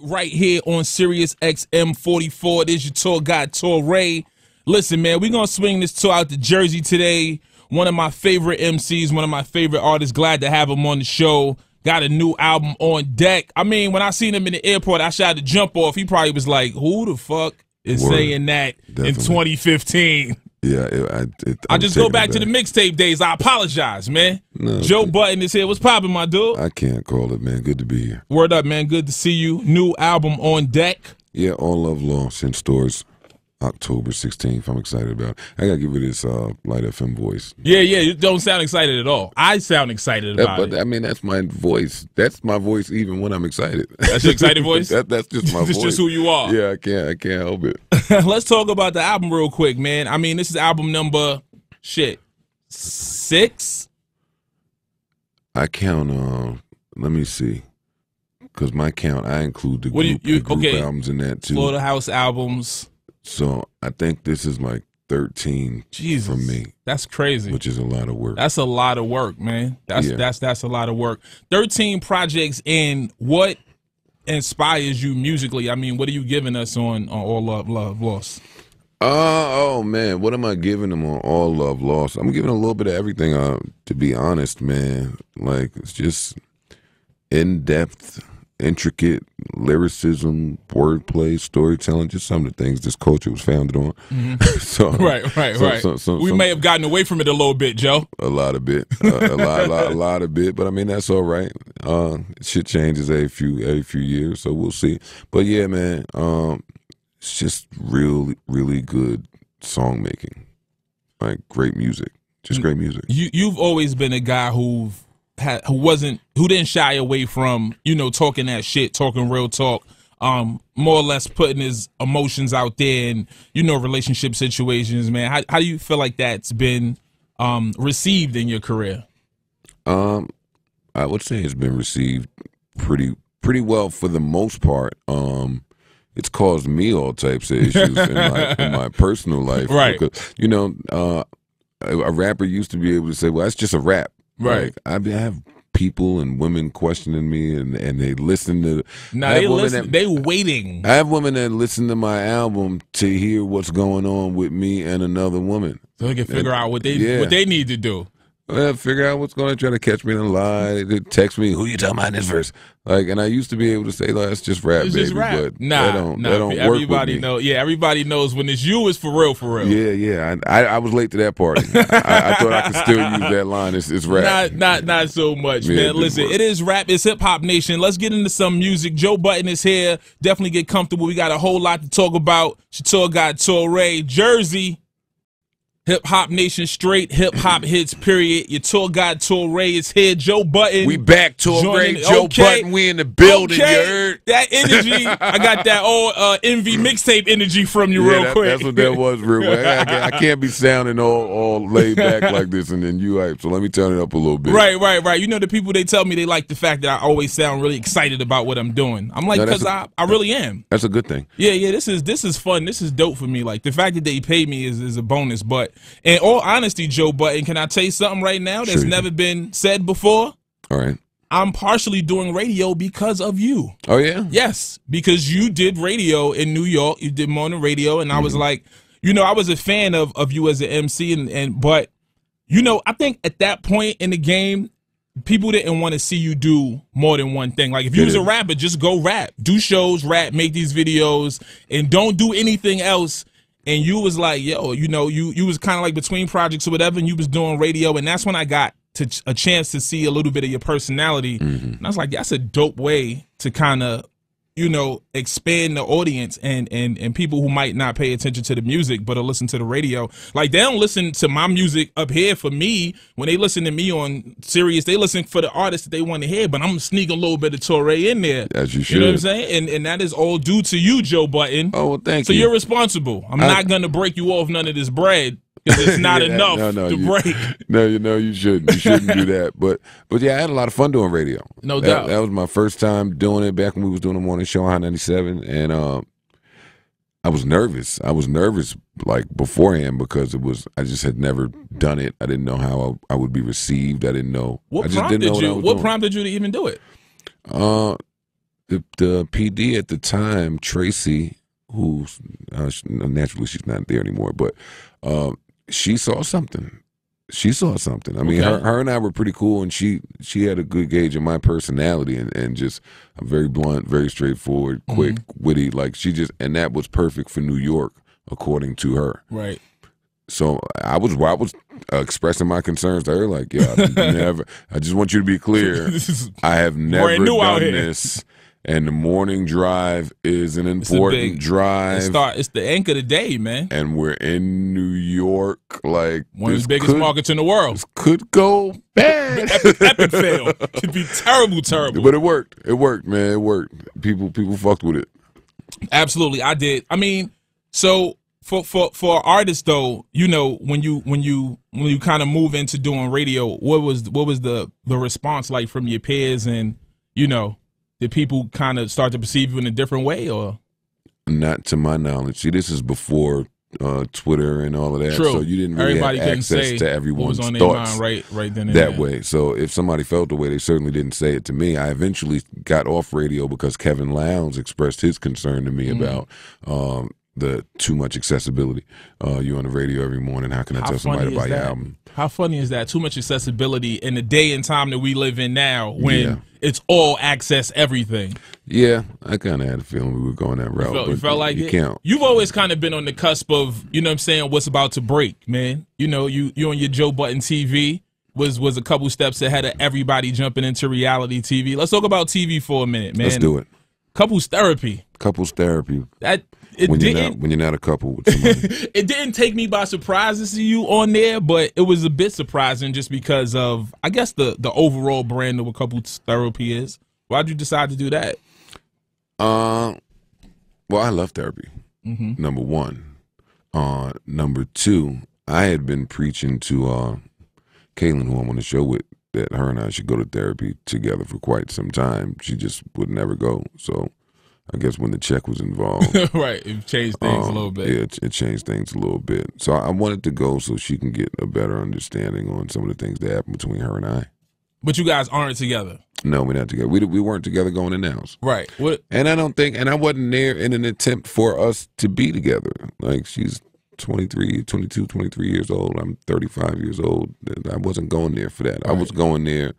right here on Sirius XM 44. This is your tour guide, Torae. Listen, man, we're going to swing this tour out to Jersey today. One of my favorite MCs, one of my favorite artists. Glad to have him on the show. Got a new album on deck. I mean, when I seen him in the airport, I tried to jump off. He probably was like, who the fuck is saying that in 2015? Yeah, I just go back to the mixtape days. I apologize, man. No, Joe Budden is here. What's poppin', my dude? I can't call it, man. Good to be here. Word up, man. Good to see you. New album on deck. Yeah, All Love Lost in stores October 16th. I'm excited about it. I gotta give it this Light FM voice. Yeah, you don't sound excited at all. I sound excited about it. But I mean, that's my voice. That's my voice even when I'm excited. That's your excited voice? That's just my voice. It's just who you are. Yeah, I can't help it. Let's talk about the album real quick, man. I mean, this is album number 6. I count. Let me see. Because my count, I include the group albums in that too. Florida House albums. So I think this is like 13 for me. That's crazy. Which is a lot of work. That's a lot of work, man. That's a lot of work. 13 projects in. What inspires you musically? I mean, what are you giving us on All Love Lost? Oh man, what am I giving them on All Love Lost? I'm giving a little bit of everything. To be honest, man, like it's just in depth, intricate lyricism, wordplay, storytelling, just some of the things this culture was founded on. So, right. We may have gotten away from it a little bit, Joe. A lot of bit, a lot of bit. But I mean, that's all right. Shit changes every few years, so we'll see. But yeah, man, it's just really good song making, like great music, just great music. You've always been a guy who didn't shy away from, talking that shit, talking real talk, more or less putting his emotions out there and, relationship situations, man. How do you feel like that's been received in your career? I would say it's been received pretty well for the most part. It's caused me all types of issues in my personal life. Right. Because, a rapper used to be able to say, well, that's just a rap. Right. Like, I have people and women questioning me, and they listen to. They waiting. I have women that listen to my album to hear what's going on with me and another woman, so they can figure out what they need to do. Figure out what's going to try to catch me in a lie. They text me, who you talking about in this verse? Like, and I used to be able to say, like, it's just rap, it's baby. Just rap. But that don't everybody work with know. Yeah, everybody knows when it's you, it's for real. Yeah. I was late to that party. I thought I could still use that line. It's rap. Not so much, man. Listen, it is rap. It's Hip Hop Nation. Let's get into some music. Joe Budden is here. Definitely get comfortable. We got a whole lot to talk about. Your tour guide, Torae, Jersey. Hip Hop Nation, straight hip hop hits, period. Your tour guide, Torae, is here. Joe Budden. We back, Torae. Joe Budden, we in the building, you heard? That energy, I got that old Envy mixtape energy from you real quick. That's what that was real quick. I can't be sounding all laid back like this and then you hype, so let me turn it up a little bit. Right. The people, they tell me they like the fact that I always sound really excited about what I'm doing. I'm like, because I really am. That's a good thing. Yeah, this is fun. This is dope for me. Like, the fact that they pay me is a bonus, but in all honesty, Joe Budden, can I tell you something right now that's never been said before? All right. I'm partially doing radio because of you. Oh, yeah? Yes, because you did radio in New York. You did morning radio, and I was like, I was a fan of you as an MC, but I think at that point in the game, people didn't want to see you do more than one thing. Like, if you was a rapper, just go rap. Do shows, rap, make these videos, and don't do anything else. And you was like, yo, you was kind of like between projects or whatever, and you was doing radio, and that's when I got a chance to see a little bit of your personality. And I was like, that's a dope way to kind of, expand the audience and people who might not pay attention to the music but will listen to the radio. Like, they don't listen to my music up here for me. When they listen to me on Sirius, they listen for the artists that they want to hear, but I'm sneaking a little bit of Torae in there. As you should. You know what I'm saying? And that is all due to you, Joe Budden. Oh, well, thank you. So you're responsible. I'm not going to break you off none of this bread. It's not enough to break. No, you shouldn't. You shouldn't do that. But yeah, I had a lot of fun doing radio. No doubt. That was my first time doing it back when we was doing the morning show on High 97, and I was nervous. I was nervous like beforehand because I just had never done it. I didn't know how I would be received. I didn't know. What I just didn't know what I was what doing. prompted you to even do it? the PD at the time, Tracy, who's naturally she's not there anymore, but she saw something. She saw something. I mean, her and I were pretty cool, and she had a good gauge of my personality, and just I'm very blunt, very straightforward, quick, witty. Like and that was perfect for New York, according to her. Right. So I was expressing my concerns to her, like, yeah, I just want you to be clear. I have never done this. And the morning drive is an important drive. It's the anchor of the day, man. And we're in New York, like one of the biggest markets in the world. This could go bad. Epic fail. Could be terrible. But it worked. It worked, man. It worked. People fucked with it. Absolutely, I did. I mean, so for artists though, you know, when you kind of move into doing radio, what was the response like from your peers, and you know? Did people kind of start to perceive you in a different way, or? Not to my knowledge. See, this is before Twitter and all of that. True. So you didn't really have access to everyone's on thoughts right then and that way. So if somebody felt the way, they certainly didn't say it to me. I eventually got off radio because Kevin Lowndes expressed his concern to me about the too much accessibility. You on the radio every morning. How can I tell somebody to buy your album? How funny is that? Too much accessibility in the day and time that we live in now, when it's all access everything. Yeah, I kind of had a feeling we were going that route. You felt like it? You've always kind of been on the cusp of, you know what I'm saying, what's about to break, man. You know, you on your Joe Budden TV was a couple steps ahead of everybody jumping into reality TV. Let's talk about TV for a minute, man. Let's do it. Couples therapy. When you're not a couple with somebody. It didn't take me by surprise to see you on there, but it was a bit surprising just because of, I guess, the overall brand of what couples therapy is. Why'd you decide to do that? Well, I love therapy. Number one. Number two, I had been preaching to Kaylin, who I'm on the show with, that her and I should go to therapy together for quite some time. She just would never go, so I guess when the check was involved. Right, it changed things a little bit. Yeah, it changed things a little bit. So I wanted to go so she can get a better understanding on some of the things that happened between her and I. But you guys aren't together? No, we're not together. We weren't together going in the house. Right. And I don't think, and I wasn't there in an attempt for us to be together. Like, she's 22, 23 years old. I'm 35 years old. I wasn't going there for that. Right. I was going there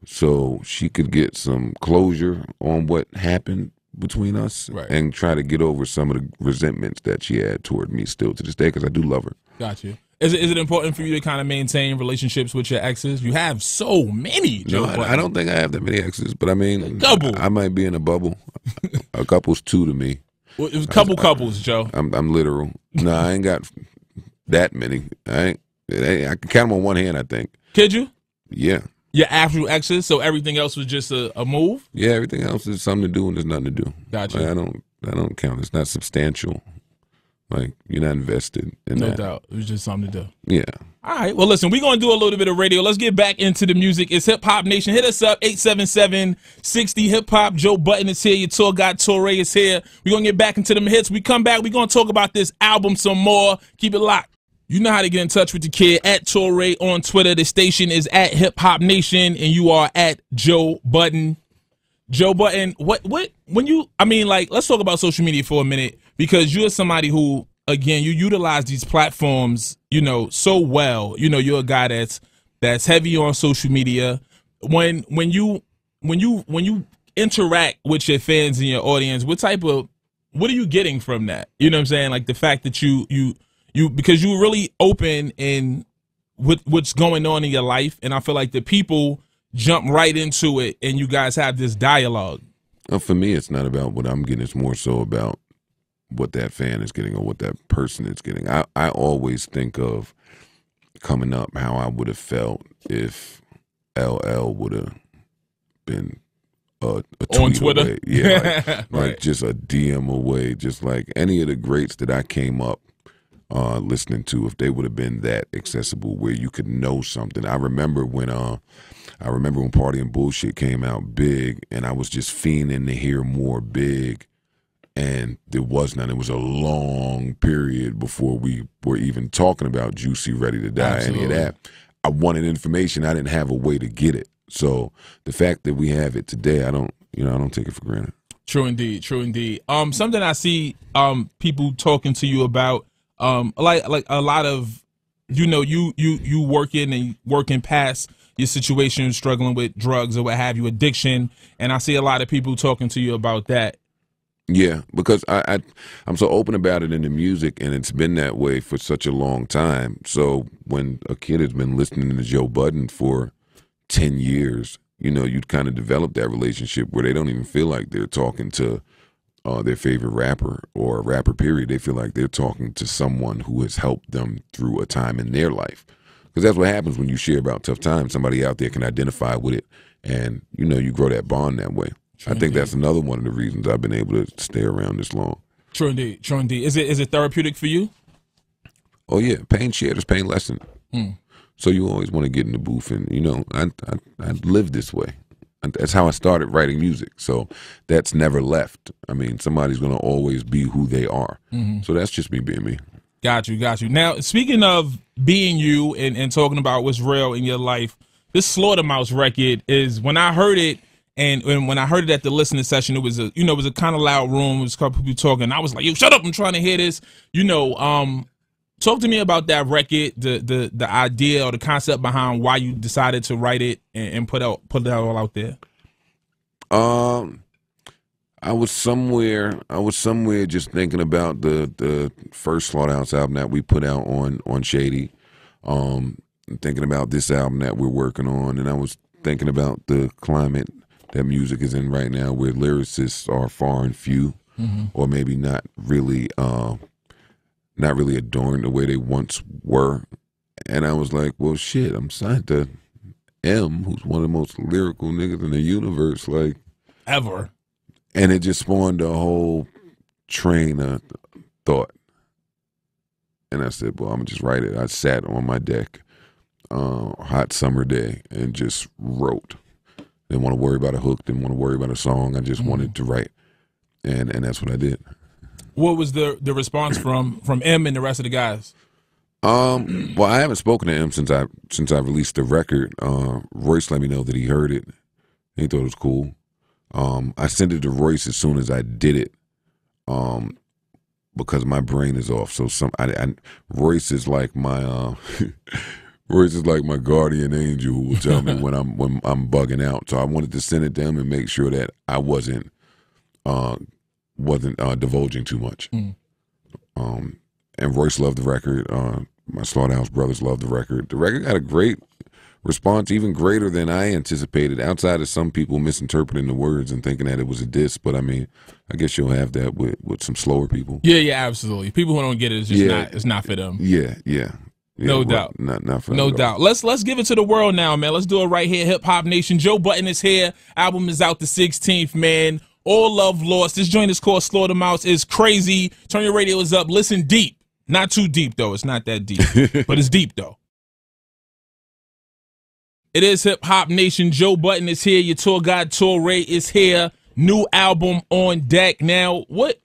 so she could get some closure on what happened between us, and try to get over some of the resentments that she had toward me still to this day, because I do love her. Got you. Is it important for you to kind of maintain relationships with your exes? You have so many, Joe. No, I don't think I have that many exes, but I mean, I might be in a bubble. A couple's two to me. Well, it was couples, Joe. I'm literal. No, I ain't got that many. I can count them on one hand, I think. Could you? Yeah. Your actual exes, so everything else was just a move? Yeah, everything else is something to do and there's nothing to do. Gotcha. Like, I don't count. It's not substantial. Like, you're not invested in that. No doubt. It was just something to do. Yeah. All right. Well, listen, we're going to do a little bit of radio. Let's get back into the music. It's Hip Hop Nation. Hit us up, 877-60 Hip Hop. Joe Budden is here. Your tour guide, Torae, is here. We're going to get back into them hits. We come back, we're going to talk about this album some more. Keep it locked. You know how to get in touch with the kid, at Torae on Twitter. The station is at Hip Hop Nation, and you are at Joe Budden. Joe Budden, let's talk about social media for a minute, because you're somebody who, again, you utilize these platforms, you know, so well. You know, you're a guy that's heavy on social media. When you interact with your fans and your audience, what are you getting from that? You know what I'm saying? Like the fact that you because you're really open in what's going on in your life, and I feel like the people jump right into it, and you guys have this dialogue. Well, for me, it's not about what I'm getting. It's more so about what that fan is getting or what that person is getting. I always think of coming up how I would have felt if LL would have been a tweet on Twitter away. Yeah, like right. Just a DM away, just like any of the greats that I came up listening to, if they would have been that accessible where you could know something. I remember when Party and Bullshit came out big, and I was just fiending to hear more Big, and there was none. It was a long period before we were even talking about Juicy, Ready to Die, Absolutely. Any of that. I wanted information. I didn't have a way to get it. So the fact that we have it today, I don't You know, I don't take it for granted. True indeed, true indeed. Something I see people talking to you about, like a lot of, you know, you working past your situation, struggling with drugs or what have you, addiction, and I see a lot of people talking to you about that. Yeah, because I'm so open about it in the music, and it's been that way for such a long time. So when a kid has been listening to Joe Budden for 10 years, you know, you'd kind of develop that relationship where they don't even feel like they're talking to their favorite rapper or a rapper, period. They feel like they're talking to someone who has helped them through a time in their life. Because that's what happens when you share about tough times. Somebody out there can identify with it, and, you know, you grow that bond that way. True I think indeed. That's another one of the reasons I've been able to stay around this long. True indeed. True indeed. Is it therapeutic for you? Oh, yeah. Pain shared is pain lessened. So you always want to get in the booth, and, you know, I live this way. That's how I started writing music. So that's never left. I mean, somebody's going to always be who they are. So that's just me being me. Got you, got you. Now, speaking of being you and talking about what's real in your life, this Slaughtermouse record is, when I heard it, and when I heard it at the listening session, it was a, you know, it was a kind of loud room. It was a couple people talking. I was like, yo, shut up, I'm trying to hear this. You know, talk to me about that record, the idea or the concept behind why you decided to write it and put it all out there. I was somewhere just thinking about the first Slaughterhouse album that we put out on Shady. Thinking about this album that we're working on, and I was thinking about the climate that music is in right now, where lyricists are far and few, or maybe not really adorned the way they once were. And I was like, well, shit, I'm signed to M, who's one of the most lyrical niggas in the universe, like ever. And it just spawned a whole train of thought. And I said, well, I'm gonna just write it. I sat on my deck, hot summer day, and just wrote. Didn't want to worry about a hook, didn't want to worry about a song. I just wanted to write. And that's what I did. What was the response from M and the rest of the guys? Well, I haven't spoken to M since I released the record. Royce let me know that he heard it. He thought it was cool. I sent it to Royce as soon as I did it, because my brain is off. So Royce is like my Royce is like my guardian angel who will tell me when I'm bugging out. So I wanted to send it to him and make sure that I wasn't divulging too much. And Royce loved the record. My Slaughterhouse brothers loved the record. The record got a great response, even greater than I anticipated, outside of some people misinterpreting the words and thinking that it was a diss. But I mean, I guess you'll have that with some slower people. Yeah, absolutely. People who don't get it, it's just not for them. Yeah. No doubt. Not for them. No doubt. Let's give it to the world now, man. Let's do it right here. Hip Hop Nation. Joe Budden is here. Album is out the 16th, man. All Love Lost. This joint is called Slaughtermouse. It's crazy. Turn your radios up. Listen deep. Not too deep, though. It's not that deep. But it's deep, though. It is Hip Hop Nation. Joe Budden is here. Your tour guide Torae is here. New album on deck. Now, what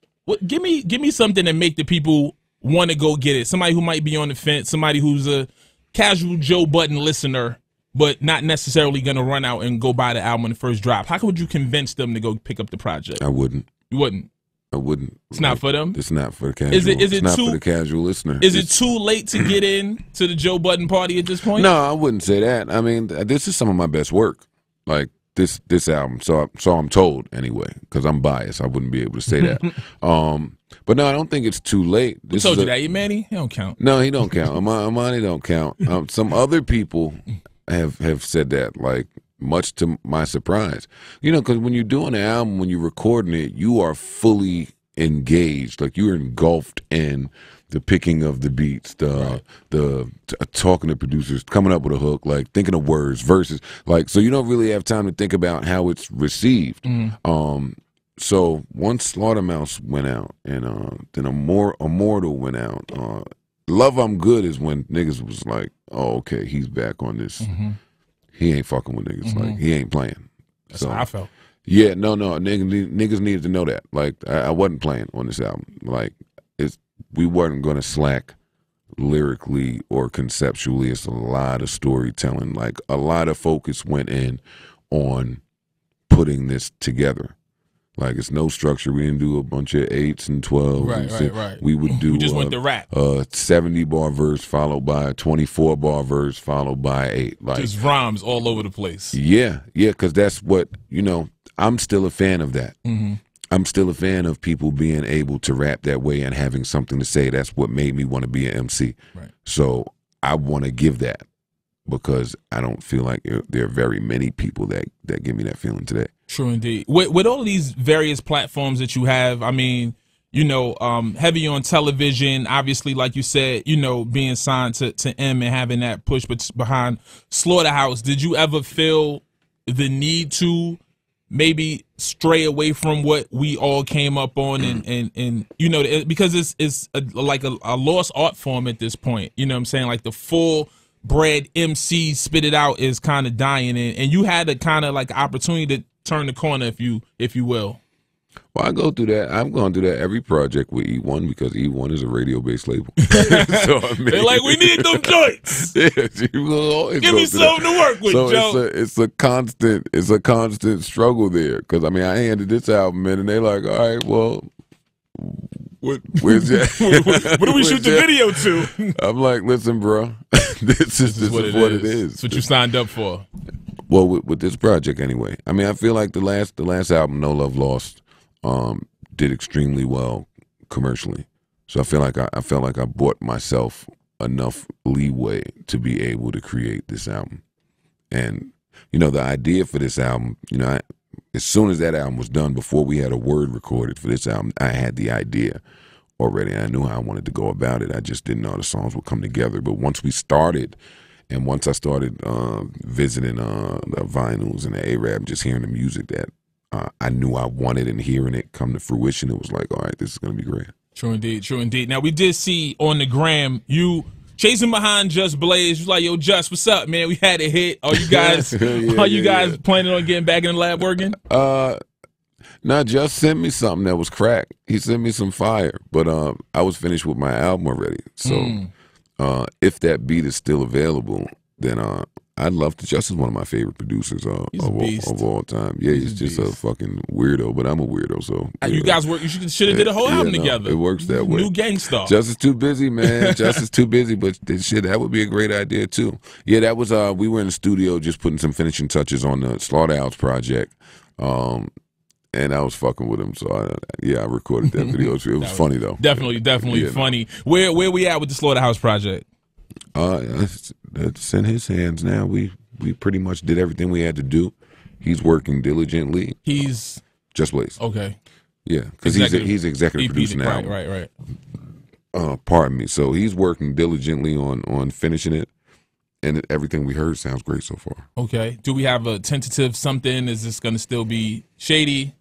give me something to make the people want to go get it. Somebody who might be on the fence, somebody who's a casual Joe Budden listener, but not necessarily gonna run out and go buy the album when it first drop. How would you convince them to go pick up the project? I wouldn't. You wouldn't? I wouldn't. It's not for them? It's not for the casual. It's not for the casual listener. Is it too late to get in to the Joe Budden party at this point? No, I wouldn't say that. I mean, this is some of my best work. Like this album. So I'm told anyway, because I'm biased. I wouldn't be able to say that. But no, I don't think it's too late. Who told you that? You Manny? He don't count. No, he don't count. Amani don't count. Some other people have said that, like, much to my surprise. You know, because when you're doing an album, when you're recording it, you are fully engaged. Like, you're engulfed in the picking of the beats, the talking to producers, coming up with a hook, like thinking of words, verses, like, so you don't really have time to think about how it's received. So once Slaughtermouse went out, and then Immortal went out, Love I'm Good is when niggas was like, oh, okay, he's back on this. He ain't fucking with niggas. Like, he ain't playing. That's how I felt. Yeah, no, niggas needed to know that. Like, I wasn't playing on this album. Like, we weren't going to slack lyrically or conceptually. It's a lot of storytelling. Like, a lot of focus went in on putting this together. Like, it's no structure. We didn't do a bunch of 8s and 12s. Right. We would do we just went to rap. 70-bar verse followed by a 24-bar verse followed by 8. Like, just rhymes all over the place. Yeah, because that's what, I'm still a fan of that. Mm-hmm. I'm still a fan of people being able to rap that way and having something to say. That's what made me want to be an MC. Right. So I want to give that, because I don't feel like there are very many people that give me that feeling today. True indeed. With all of these various platforms that you have, I mean, heavy on television, obviously, like you said, being signed to M and having that push behind Slaughterhouse, did you ever feel the need to maybe stray away from what we all came up on and because it's like a lost art form at this point, you know what I'm saying? Like the full bred MC spit it out is kind of dying, and you had a kind of like opportunity to turn the corner, if you will. Well, I go through that. I'm going through that every project with E1, because E1 is a radio-based label. So, I mean, they're like, we need them joints. Yeah, give me something to work with, Joe. It's a constant struggle there. Because I handed this album in, and they're like, all right, well, where's that? What do we shoot the video to? I'm like, listen, bro, this is what it is. It's what you signed up for. Well, with this project anyway. I feel like the last album, No Love Lost, did extremely well commercially. So I felt like I bought myself enough leeway to be able to create this album. And the idea for this album, as soon as that album was done, before we had a word recorded for this album, I had the idea already. I knew how I wanted to go about it. I just didn't know how the songs would come together. But once we started, and once I started visiting the vinyls and the A-Rap, just hearing the music that I knew I wanted, and hearing it come to fruition, it was like, all right, this is going to be great. True indeed, true indeed. Now, we did see on the gram, you chasing behind Just Blaze. You was like, yo, Just, what's up, man? We had a hit. Are you guys planning on getting back in the lab working? No, Just sent me something that was crack. He sent me some fire, but I was finished with my album already. So if that beat is still available, then I'd love to. Just is one of my favorite producers of all time. Yeah, he's just a fucking weirdo, but I'm a weirdo. So you guys work. You should have did a whole album together. It works that way. New Gangstar. Just is too busy, man. Just is too busy. But that would be a great idea too. Yeah, that was. We were in the studio just putting some finishing touches on the Slaughterhouse project. And I was fucking with him, so I recorded that video. It was funny though. Definitely funny. Where we at with the Slaughterhouse project? It's in his hands now. We pretty much did everything we had to do. He's working diligently. He's Just Blaze. Okay. Yeah, because he's executive producing now. Right. Pardon me. So he's working diligently on finishing it, and everything we heard sounds great so far. Okay. Do we have a tentative something? Is this going to still be shady?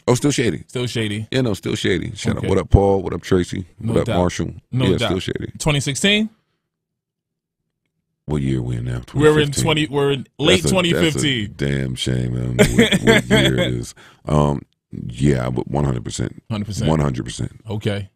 Oh, still shady. Still shady. Yeah, no, still shady. Shout out. What up, Paul? What up, Tracy? What up, Marshall? No doubt. Still shady. 2016? What year are we in now? We're in late 2015. That's a damn shame. I don't know what year it is. Yeah, but 100%. 100%. Okay.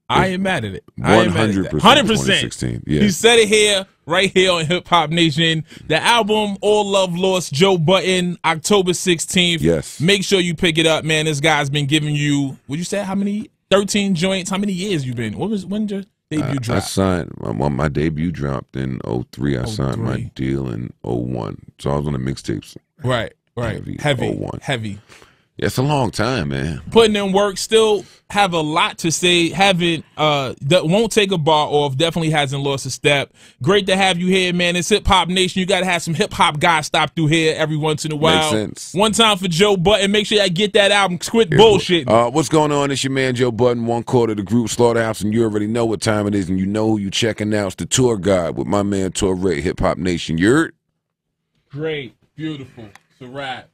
I ain't mad at it. 100%. 100%. Yeah. He said it here, right here on Hip Hop Nation. The album All Love Lost, Joe Budden, October 16th. Yes. Make sure you pick it up, man. This guy's been giving you, would you say how many? 13 joints. How many years you been? When your debut dropped? I signed my debut dropped in 03. I signed my deal in 01. So I was on the mixtapes. Right. Heavy. 01. Heavy. Yeah, it's a long time, man. Putting in work, still have a lot to say. That won't take a bar off. Definitely hasn't lost a step. Great to have you here, man. It's Hip Hop Nation. You got to have some hip hop guys stop through here every once in a while. Makes sense. One time for Joe Budden. Make sure y'all get that album. Quit bullshitting. What's going on? It's your man Joe Budden, one quarter of the group Slaughterhouse, and you already know what time it is, and you know who you checking out. It's the tour guide with my man Torae, Hip Hop Nation. You heard? Great. Beautiful. It's a wrap.